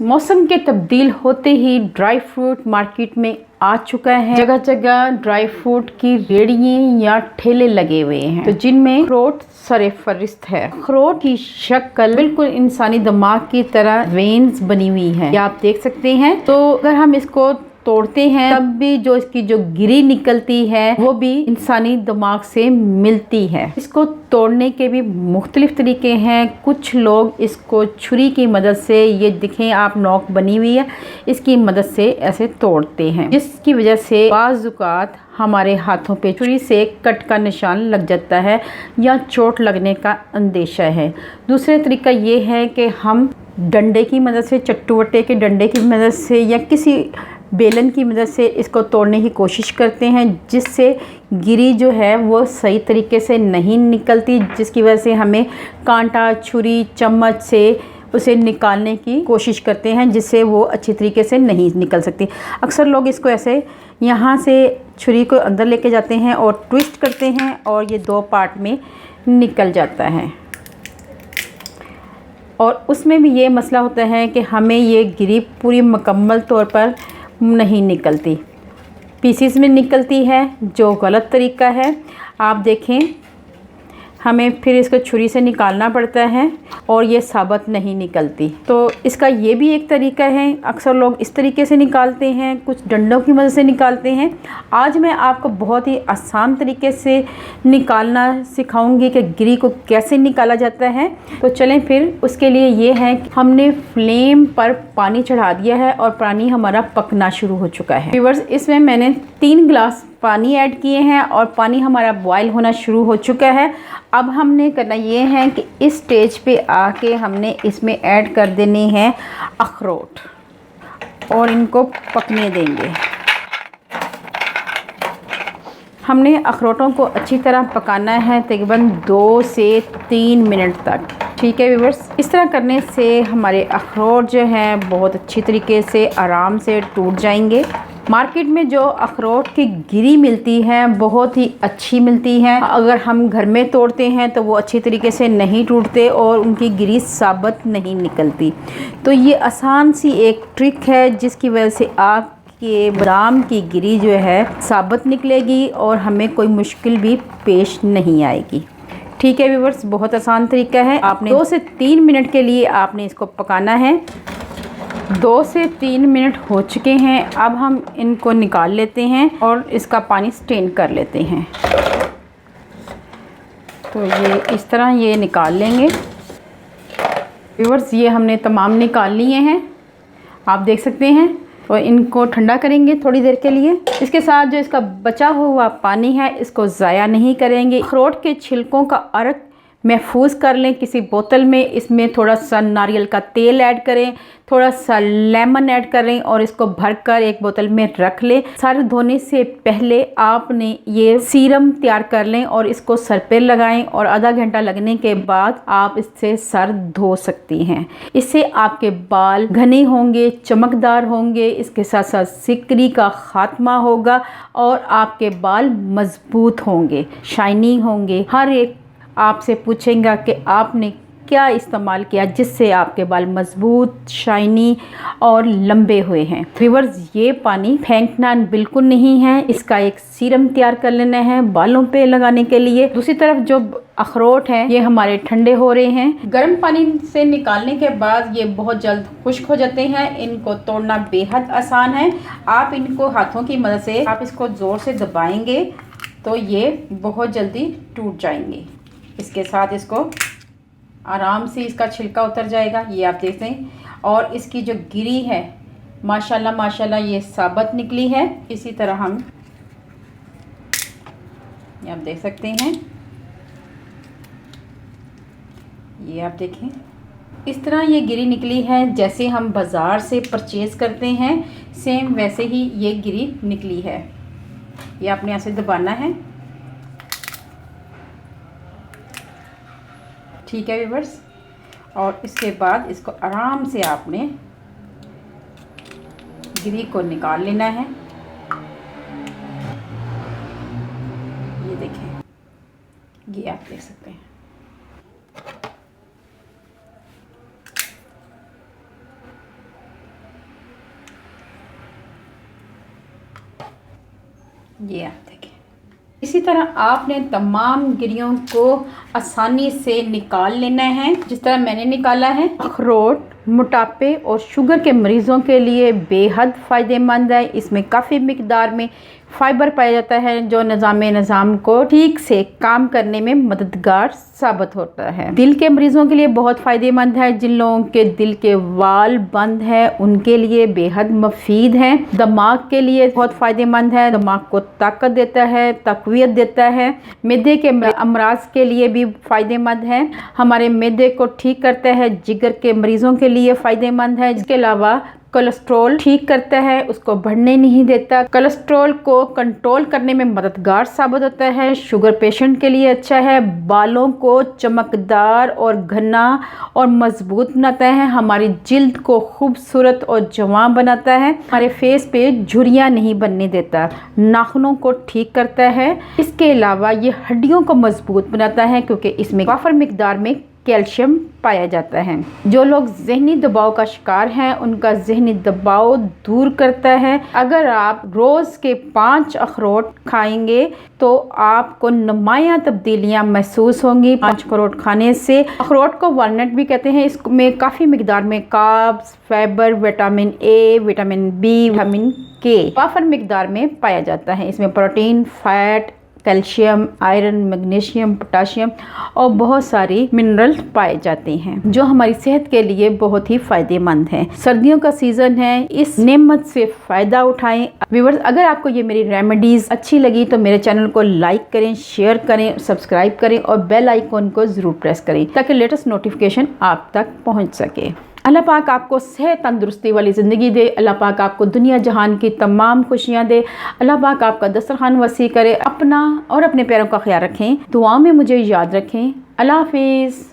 मौसम के तब्दील होते ही ड्राई फ्रूट मार्केट में आ चुका है। जगह जगह ड्राई फ्रूट की रेड़ियां या ठेले लगे हुए हैं, तो जिनमें अखरोट सरे फहरिस्त है। अखरोट की शक्ल बिल्कुल इंसानी दिमाग की तरह वेन्स बनी हुई है, ये आप देख सकते हैं। तो अगर हम इसको तोड़ते हैं तब भी जो इसकी जो गिरी निकलती है वो भी इंसानी दिमाग से मिलती है। इसको तोड़ने के भी मुख्तलिफ तरीके हैं। कुछ लोग इसको छुरी की मदद से, ये दिखें आप नोक बनी हुई है, इसकी मदद से ऐसे तोड़ते हैं, जिसकी वजह से बाज़-औक़ात हमारे हाथों पे छुरी से कट का निशान लग जाता है या चोट लगने का अंदेशा है। दूसरा तरीका ये है कि हम डंडे की मदद से, चट्टू-वट्टे के डंडे की मदद से या किसी बेलन की मदद से इसको तोड़ने की कोशिश करते हैं, जिससे गिरी जो है वो सही तरीके से नहीं निकलती, जिसकी वजह से हमें कांटा, छुरी, चम्मच से उसे निकालने की कोशिश करते हैं, जिससे वो अच्छी तरीके से नहीं निकल सकती। अक्सर लोग इसको ऐसे यहाँ से छुरी को अंदर लेके जाते हैं और ट्विस्ट करते हैं और ये दो पार्ट में निकल जाता है। और उसमें भी ये मसला होता है कि हमें ये गिरी पूरी मुकम्मल तौर पर नहीं निकलती, पीसीस में निकलती है, जो गलत तरीका है। आप देखें, हमें फिर इसको छुरी से निकालना पड़ता है और ये साबुत नहीं निकलती। तो इसका ये भी एक तरीका है। अक्सर लोग इस तरीके से निकालते हैं, कुछ डंडों की मदद से निकालते हैं। आज मैं आपको बहुत ही आसान तरीके से निकालना सिखाऊंगी कि गिरी को कैसे निकाला जाता है। तो चलें फिर, उसके लिए ये है कि हमने फ्लेम पर पानी चढ़ा दिया है और पानी हमारा पकना शुरू हो चुका है। व्यूअर्स, इसमें मैंने 3 गिलास पानी ऐड किए हैं और पानी हमारा बॉयल होना शुरू हो चुका है। अब हमने करना ये है कि इस स्टेज पे आके हमने इसमें ऐड कर देने हैं अखरोट और इनको पकने देंगे। हमने अखरोटों को अच्छी तरह पकाना है तकरीबन 2 से 3 मिनट तक। ठीक है व्यूअर्स, इस तरह करने से हमारे अखरोट जो हैं बहुत अच्छी तरीके से आराम से टूट जाएंगे। मार्केट में जो अखरोट की गिरी मिलती है बहुत ही अच्छी मिलती है। अगर हम घर में तोड़ते हैं तो वो अच्छी तरीके से नहीं टूटते और उनकी गिरी साबुत नहीं निकलती। तो ये आसान सी एक ट्रिक है जिसकी वजह से आपके बादाम की गिरी जो है साबुत निकलेगी और हमें कोई मुश्किल भी पेश नहीं आएगी। ठीक है व्यूअर्स, बहुत आसान तरीका है। आपने 2 से 3 मिनट के लिए आपने इसको पकाना है। 2 से 3 मिनट हो चुके हैं। अब हम इनको निकाल लेते हैं और इसका पानी स्ट्रेन कर लेते हैं। तो ये इस तरह ये निकाल लेंगे। व्यूअर्स, ये हमने तमाम निकाल लिए हैं, आप देख सकते हैं। और इनको ठंडा करेंगे थोड़ी देर के लिए। इसके साथ जो इसका बचा हुआ पानी है इसको ज़ाया नहीं करेंगे। अखरोट के छिलकों का अर्क महफूज कर लें किसी बोतल में। इसमें थोड़ा सा नारियल का तेल ऐड करें, थोड़ा सा लेमन ऐड करें और इसको भरकर एक बोतल में रख लें। सर धोने से पहले आपने ये सीरम तैयार कर लें और इसको सर पे लगाएं और आधा घंटा लगने के बाद आप इससे सर धो सकती हैं। इससे आपके बाल घने होंगे, चमकदार होंगे, इसके साथ साथ सिकरी का खात्मा होगा और आपके बाल मजबूत होंगे, शाइनी होंगे। हर एक आपसे पूछेगा कि आपने क्या इस्तेमाल किया जिससे आपके बाल मजबूत, शाइनी और लंबे हुए हैं। व्यूअर्स, ये पानी फेंकना बिल्कुल नहीं है, इसका एक सीरम तैयार कर लेना है बालों पे लगाने के लिए। दूसरी तरफ जो अखरोट हैं ये हमारे ठंडे हो रहे हैं। गर्म पानी से निकालने के बाद ये बहुत जल्द खुश्क हो जाते हैं। इनको तोड़ना बेहद आसान है। आप इनको हाथों की मदद से आप इसको ज़ोर से दबाएंगे तो ये बहुत जल्दी टूट जाएंगे। इसके साथ इसको आराम से इसका छिलका उतर जाएगा, ये आप देख लें। और इसकी जो गिरी है माशाल्लाह माशाल्लाह ये साबुत निकली है। इसी तरह हम ये आप देख सकते हैं, ये आप देखें इस तरह ये गिरी निकली है। जैसे हम बाज़ार से परचेज करते हैं सेम वैसे ही ये गिरी निकली है। ये आपने ऐसे दबाना है। ठीक है व्यूअर्स, और इसके बाद इसको आराम से आपने गिरी को निकाल लेना है। ये देखें, ये आप देख सकते हैं। ये आप देखें। इसी तरह आपने तमाम गिरियों को आसानी से निकाल लेना है जिस तरह मैंने निकाला है। अखरोट मोटापे और शुगर के मरीज़ों के लिए बेहद फ़ायदेमंद है। इसमें काफ़ी मिकदार में फाइबर पाया जाता है जो निज़ाम को ठीक से काम करने में मददगार साबित होता है। दिल के मरीज़ों के लिए बहुत फ़ायदेमंद है। जिन लोगों के दिल के वाल बंद है उनके लिए बेहद मुफीद है। दिमाग के लिए बहुत फ़ायदेमंद है, दिमाग को ताकत देता है, तक़वियत देता है। मैदे के अमराज के लिए भी फ़ायदेमंद है, हमारे मैदे को ठीक करता है। जिगर के मरीज़ों के लिए फ़ायदेमंद है। इसके अलावा कोलेस्ट्रॉल ठीक करता है, उसको बढ़ने नहीं देता। कोलेस्ट्रॉल को कंट्रोल करने में मददगार साबित होता है। शुगर पेशेंट के लिए अच्छा है। बालों को चमकदार और घना और मजबूत बनाता है। हमारी जिल्द को खूबसूरत और जवां बनाता है। हमारे फेस पे झुर्रियाँ नहीं बनने देता। नाखूनों को ठीक करता है। इसके अलावा ये हड्डियों को मजबूत बनाता है क्योंकि इसमें वाफर मिकदार में कैल्शियम पाया जाता है। जो लोग ज़हनी दबाव का शिकार हैं उनका ज़हनी दबाव दूर करता है। अगर आप रोज़ के 5 अखरोट खाएंगे तो आपको नुमायां तब्दीलियां महसूस होंगी। 5 अखरोट खाने से, अखरोट को वालनट भी कहते हैं, इसमें काफ़ी मिकदार में carbs, fibre, vitamin A, vitamin B, vitamin K वाफर मिकदार में पाया जाता है। इसमें protein, fat, calcium, iron, magnesium, potassium और बहुत सारी मिनरल्स पाए जाते हैं जो हमारी सेहत के लिए बहुत ही फ़ायदेमंद हैं। सर्दियों का सीज़न है, इस नेमत से फ़ायदा उठाएं। व्यूअर्स, अगर आपको ये मेरी रेमेडीज़ अच्छी लगी तो मेरे चैनल को लाइक करें, शेयर करें, सब्सक्राइब करें और बेल आइकॉन को ज़रूर प्रेस करें ताकि लेटेस्ट नोटिफिकेशन आप तक पहुँच सके। अल्लाह पाक आपको सेहत तंदुरुस्ती वाली ज़िंदगी दे। अल्लाह पाक आपको दुनिया जहान की तमाम खुशियाँ दे। अल्लाह पाक आपका दस्तरखान वसी करे। अपना और अपने प्यारों का ख्याल रखें। दुआ में मुझे याद रखें। अल्लाह हाफिज़।